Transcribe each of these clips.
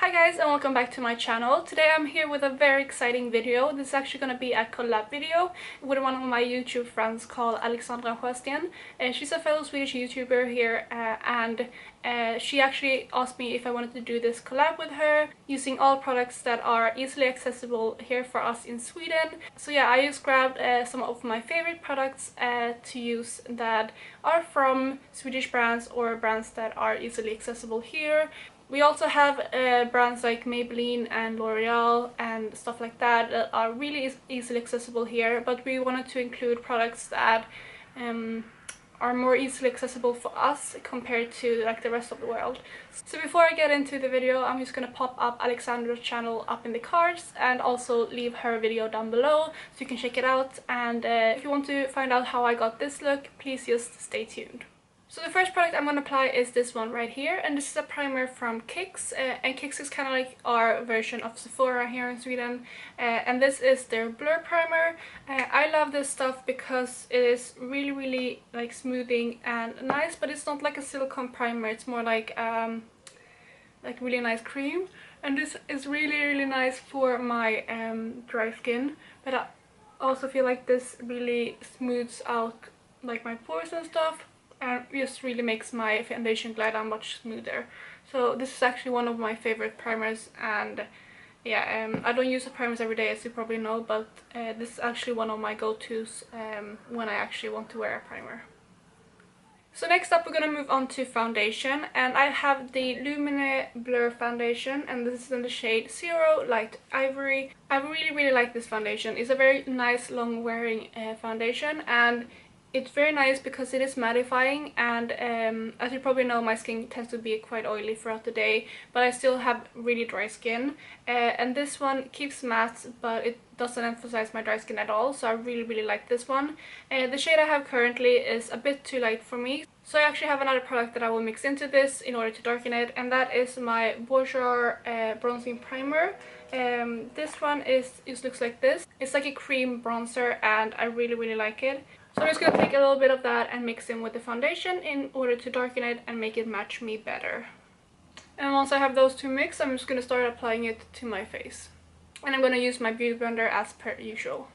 Hi guys, and welcome back to my channel. Today I'm here with a very exciting video. This is actually going to be a collab video with one of my YouTube friends called Alexandra Sjösten. She's a fellow Swedish YouTuber here, and she actually asked me if I wanted to do this collab with her using all products that are easily accessible here for us in Sweden. So yeah, I just grabbed some of my favorite products to use that are from Swedish brands or brands that are easily accessible here. We also have brands like Maybelline and L'Oreal and stuff like that that are really easily accessible here, but we wanted to include products that are more easily accessible for us compared to like the rest of the world. So before I get into the video, I'm just gonna pop up Alexandra's channel up in the cards and also leave her video down below so you can check it out. And if you want to find out how I got this look, please just stay tuned. So the first product I'm going to apply is this one right here, and this is a primer from Kicks, and Kicks is kind of like our version of Sephora here in Sweden, and this is their blur primer. I love this stuff because it is really like smoothing and nice, but it's not like a silicone primer, it's more like really nice cream, and this is really nice for my dry skin, but I also feel like this really smooths out like my pores and stuff, and just really makes my foundation glide on much smoother. So this is actually one of my favorite primers, and yeah, I don't use the primers every day, as you probably know, but this is actually one of my go-tos when I actually want to wear a primer. So next up we're gonna move on to foundation, and I have the Lumene Blur Foundation, and this is in the shade Zero Light Ivory. I really like this foundation. It's a very nice long wearing foundation, and it's very nice because it is mattifying, and as you probably know, my skin tends to be quite oily throughout the day, but I still have really dry skin, and this one keeps matte, but it doesn't emphasize my dry skin at all, so I really like this one. The shade I have currently is a bit too light for me, so I actually have another product that I will mix into this in order to darken it, and that is my Bourjois bronzing primer. This one just looks like this. It's like a cream bronzer, and I really like it. So I'm just going to take a little bit of that and mix in with the foundation in order to darken it and make it match me better. And once I have those two mixed, I'm just going to start applying it to my face. And I'm going to use my beauty blender as per usual.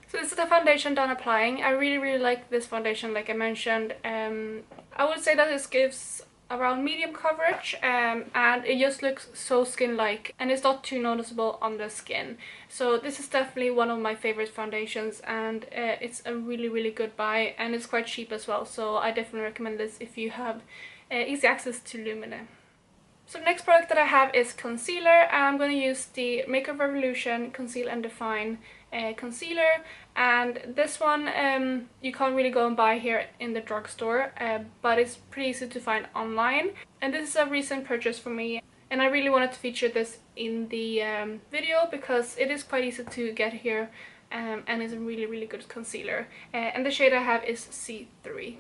So this is the foundation done applying. I really like this foundation, like I mentioned. I would say that this gives around medium coverage, and it just looks so skin-like, and it's not too noticeable on the skin. So this is definitely one of my favorite foundations, and it's a really good buy, and it's quite cheap as well, so I definitely recommend this if you have easy access to Lumene. So the next product that I have is concealer, and I'm going to use the Makeup Revolution Conceal and Define concealer, and this one you can't really go and buy here in the drugstore, but it's pretty easy to find online, and this is a recent purchase for me, and I really wanted to feature this in the video because it is quite easy to get here, and it's a really good concealer, and the shade I have is C3.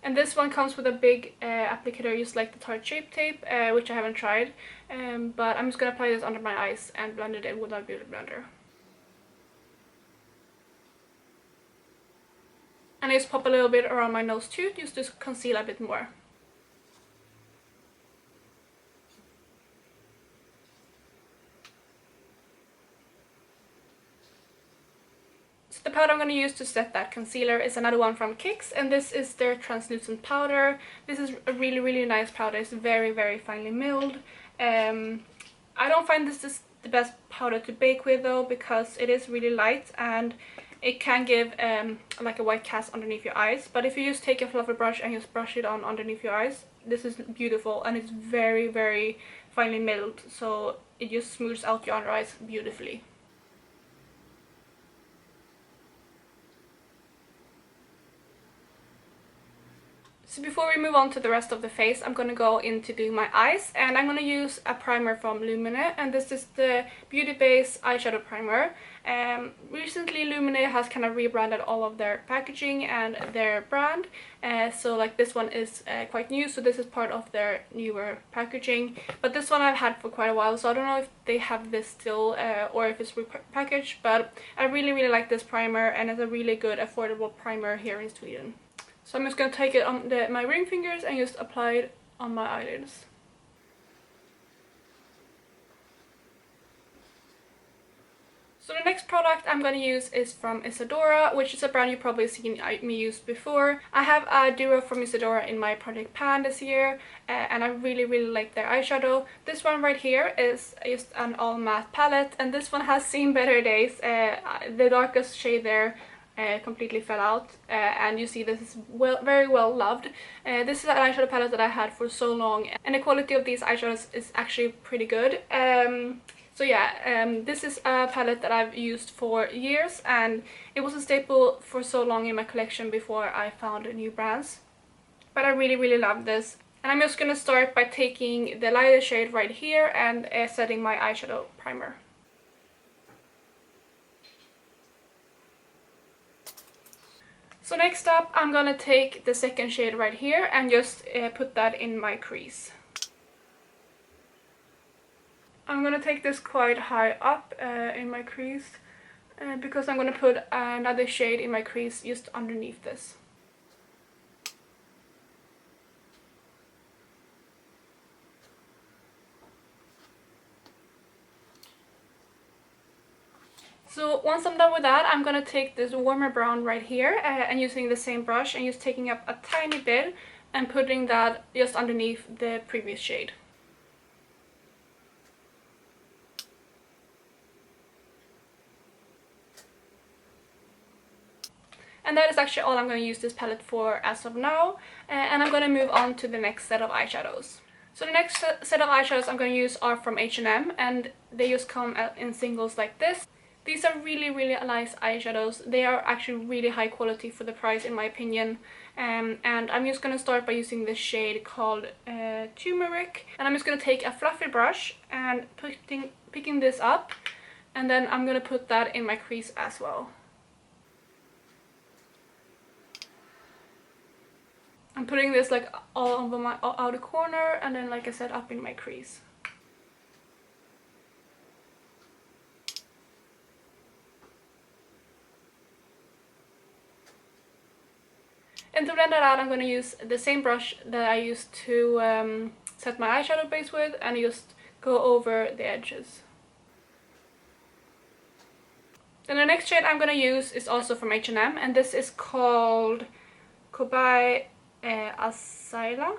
And this one comes with a big applicator, just like the Tarte Shape Tape, which I haven't tried, but I'm just going to apply this under my eyes and blend it in with my beauty blender. And I just pop a little bit around my nose too, just to conceal a bit more. So the powder I'm going to use to set that concealer is another one from Kicks, and this is their translucent powder. This is a really nice powder. It's very finely milled. I don't find this is the best powder to bake with though, because it is really light and it can give like a white cast underneath your eyes, but if you just take a fluffy brush and just brush it on underneath your eyes, this is beautiful, and it's very finely milled, so it just smooths out your under eyes beautifully. So before we move on to the rest of the face, I'm going to go into doing my eyes, and I'm going to use a primer from Lumene, and this is the Beauty Base Eyeshadow Primer. Recently Lumene has kind of rebranded all of their packaging and their brand, so like this one is quite new, so this is part of their newer packaging. But this one I've had for quite a while, so I don't know if they have this still or if it's repackaged, but I really like this primer, and it's a really good affordable primer here in Sweden. So I'm just going to take it on my ring fingers and just apply it on my eyelids. So the next product I'm going to use is from Isadora, which is a brand you've probably seen me use before. I have a duo from Isadora in my project pan this year, and I really like their eyeshadow. This one right here is just an all matte palette, and this one has seen better days. The darkest shade there completely fell out, and you see this is very well loved. This is an eyeshadow palette that I had for so long, and the quality of these eyeshadows is actually pretty good. So yeah, this is a palette that I've used for years, and it was a staple for so long in my collection before I found new brands. But I really love this. And I'm just gonna start by taking the lighter shade right here and setting my eyeshadow primer. So next up, I'm gonna take the second shade right here and just put that in my crease. I'm gonna take this quite high up in my crease because I'm gonna put another shade in my crease just underneath this. So once I'm done with that, I'm gonna take this warmer brown right here and using the same brush and just taking up a tiny bit and putting that just underneath the previous shade. And that is actually all I'm going to use this palette for as of now, and I'm going to move on to the next set of eyeshadows. So the next set of eyeshadows I'm going to use are from H&M, and they just come in singles like this. These are really nice eyeshadows. They are actually really high quality for the price in my opinion, and I'm just going to start by using this shade called Tumeric, and I'm just going to take a fluffy brush and picking this up, and then I'm going to put that in my crease as well. I'm putting this like all over my outer corner, and then like I said, up in my crease. And to blend that out, I'm going to use the same brush that I used to set my eyeshadow base with, and just go over the edges. Then the next shade I'm going to use is also from H&M, and this is called Kobai Azalea.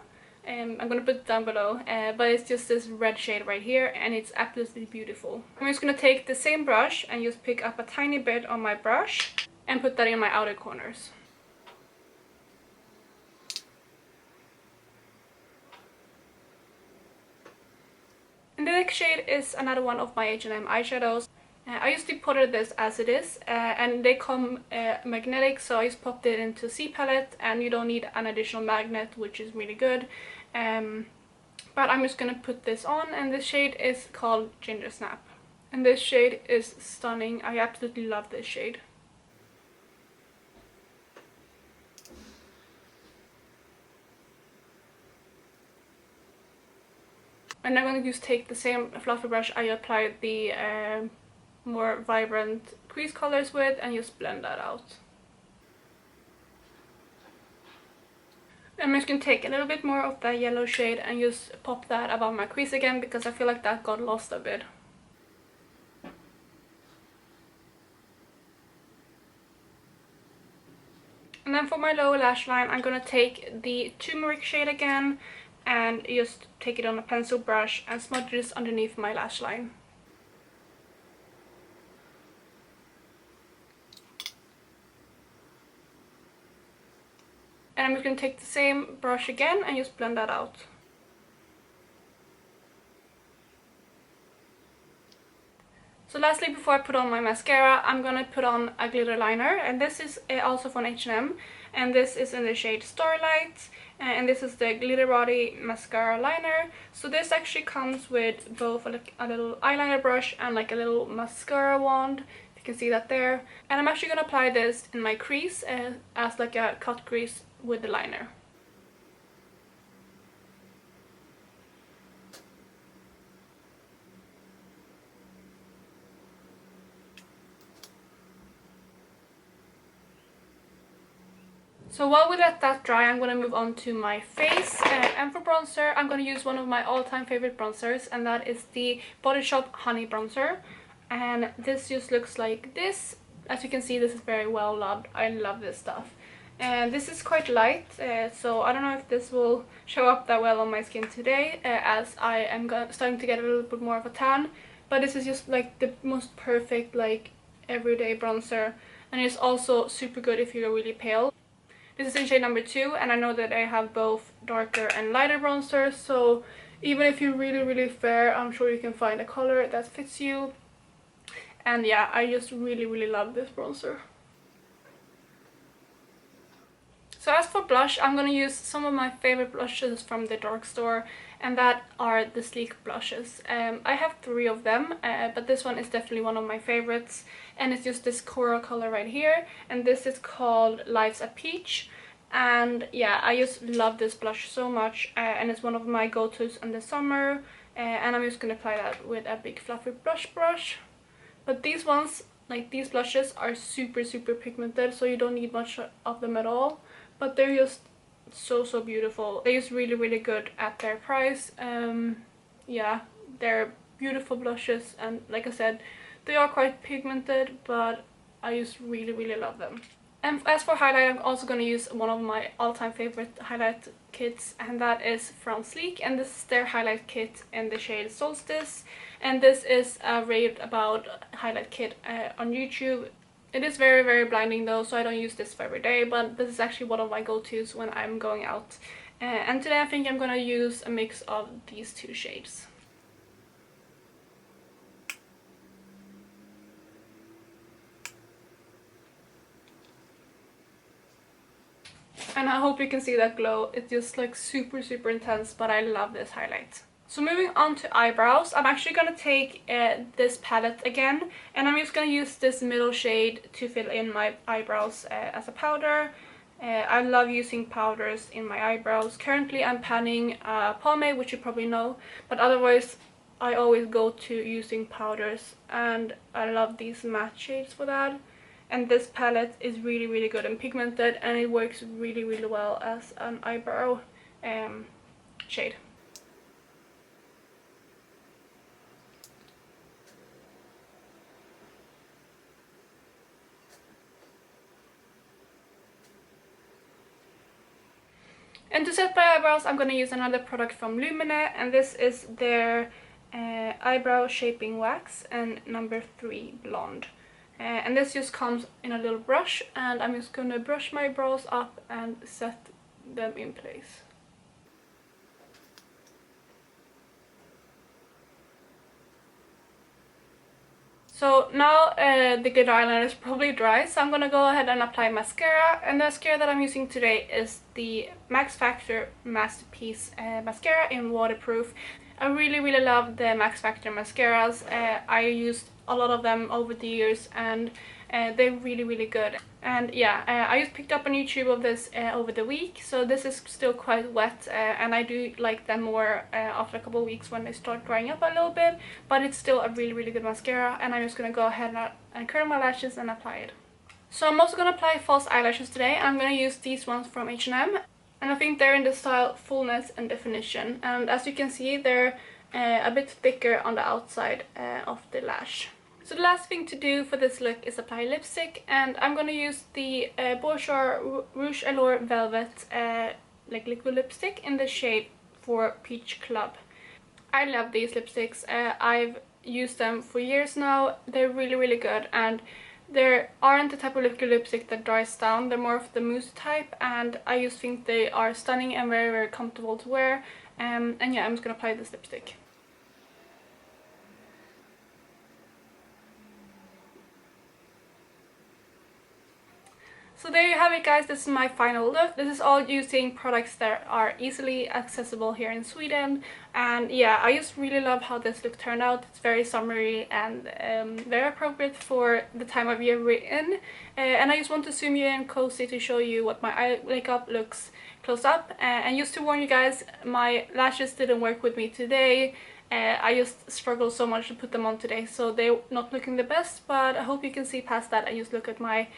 I'm gonna put it down below, but it's just this red shade right here, and it's absolutely beautiful. I'm just gonna take the same brush and just pick up a tiny bit on my brush and put that in my outer corners. And the next shade is another one of my H&M eyeshadows. I just potted this as it is, and they come magnetic, so I just popped it into C palette, and you don't need an additional magnet, which is really good. But I'm just gonna put this on, and this shade is called Gingersnap, and this shade is stunning. I absolutely love this shade. And I'm gonna just take the same fluffy brush I applied the more vibrant crease colors with, and just blend that out. I'm just going to take a little bit more of that yellow shade and just pop that above my crease again, because I feel like that got lost a bit. And then for my lower lash line, I'm going to take the Tumeric shade again and just take it on a pencil brush and smudge this underneath my lash line. And I'm just going to take the same brush again and just blend that out. So lastly, before I put on my mascara, I'm gonna put on a glitter liner, and this is also from H&M, and this is in the shade Starlight, and this is the Glitterati mascara liner. So this actually comes with both like a little eyeliner brush and like a little mascara wand, if you can see that there. And I'm actually gonna apply this in my crease as like a cut crease with the liner. So while we let that dry, I'm going to move on to my face. And for bronzer, I'm going to use one of my all-time favorite bronzers, and that is the Bodyshop Honey Bronzer. And this just looks like this. As you can see, this is very well loved. I love this stuff. And this is quite light, so I don't know if this will show up that well on my skin today, as I am starting to get a little bit more of a tan. But this is just like the most perfect like everyday bronzer, and it's also super good if you're really pale. This is in shade number 2, and I know that I have both darker and lighter bronzers, so even if you're really fair, I'm sure you can find a color that fits you. And yeah, I just really love this bronzer. So as for blush, I'm going to use some of my favorite blushes from the dark store, and that are the Sleek blushes. I have 3 of them, but this one is definitely one of my favorites, and it's just this coral color right here, and this is called Life's a Peach. And yeah, I just love this blush so much, and it's one of my go-tos in the summer, and I'm just going to apply that with a big fluffy brush. But these ones, like these blushes, are super pigmented, so you don't need much of them at all. But they're just so beautiful. They're just really good at their price. Yeah, they're beautiful blushes, and like I said, they are quite pigmented, but I just really love them. And as for highlight, I'm also going to use one of my all-time favorite highlight kits, and that is from Sleek, and this is their highlight kit in the shade Solstice. And this is a raved about highlight kit on YouTube. It is very blinding though, so I don't use this for every day, but this is actually one of my go-tos when I'm going out. And today I think I'm gonna use a mix of these 2 shades. And I hope you can see that glow. It's just like super intense, but I love this highlight. So moving on to eyebrows, I'm actually going to take this palette again, and I'm just going to use this middle shade to fill in my eyebrows as a powder. I love using powders in my eyebrows. Currently I'm panning pomade, which you probably know, but otherwise I always go to using powders, and I love these matte shades for that. And this palette is really good and pigmented, and it works really well as an eyebrow shade. And to set my eyebrows, I'm going to use another product from Lumene, and this is their eyebrow shaping wax and number 3 blonde. And this just comes in a little brush, and I'm just going to brush my brows up and set them in place. So now the glitter eyeliner is probably dry, so I'm gonna go ahead and apply mascara. And the mascara that I'm using today is the Max Factor Masterpiece mascara in waterproof. I really love the Max Factor mascaras. I used a lot of them over the years, and they're really good. And yeah, I just picked up on YouTube of this over the week, so this is still quite wet, and I do like them more after a couple of weeks when they start drying up a little bit, but it's still a really good mascara, and I'm just gonna go ahead and curl my lashes and apply it. So I'm also gonna apply false eyelashes today, and I'm gonna use these ones from H&M, and I think they're in the style Fullness and Definition, and as you can see, they're a bit thicker on the outside of the lash. So the last thing to do for this look is apply lipstick, and I'm gonna use the Bourjois Rouge Allure Velvet like liquid lipstick in the shade for Peach Club. I love these lipsticks. I've used them for years now. They're really good, and they aren't the type of liquid lipstick that dries down. They're more of the mousse type, and I just think they are stunning and very comfortable to wear. And yeah, I'm just gonna apply this lipstick. So there you have it, guys. This is my final look. This is all using products that are easily accessible here in Sweden. And yeah, I just really love how this look turned out. It's very summery and very appropriate for the time of year we're in. And I just want to zoom you in closely to show you what my eye makeup looks close up. And just to warn you guys, my lashes didn't work with me today. I just struggled so much to put them on today, so they're not looking the best, but I hope you can see past that and just look at my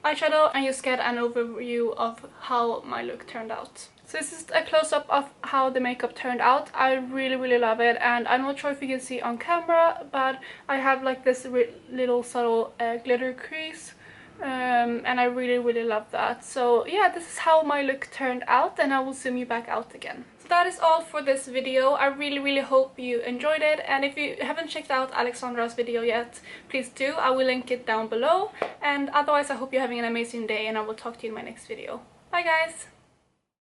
eyeshadow and just get an overview of how my look turned out. So this is a close-up of how the makeup turned out. I really love it, and I'm not sure if you can see on camera, but I have like this little subtle glitter crease. And I really love that. So yeah, this is how my look turned out, and I will zoom you back out again. So that is all for this video. I really hope you enjoyed it, and if you haven't checked out Alexandra's video yet, please do. I will link it down below, and otherwise I hope you're having an amazing day, and I will talk to you in my next video. Bye guys!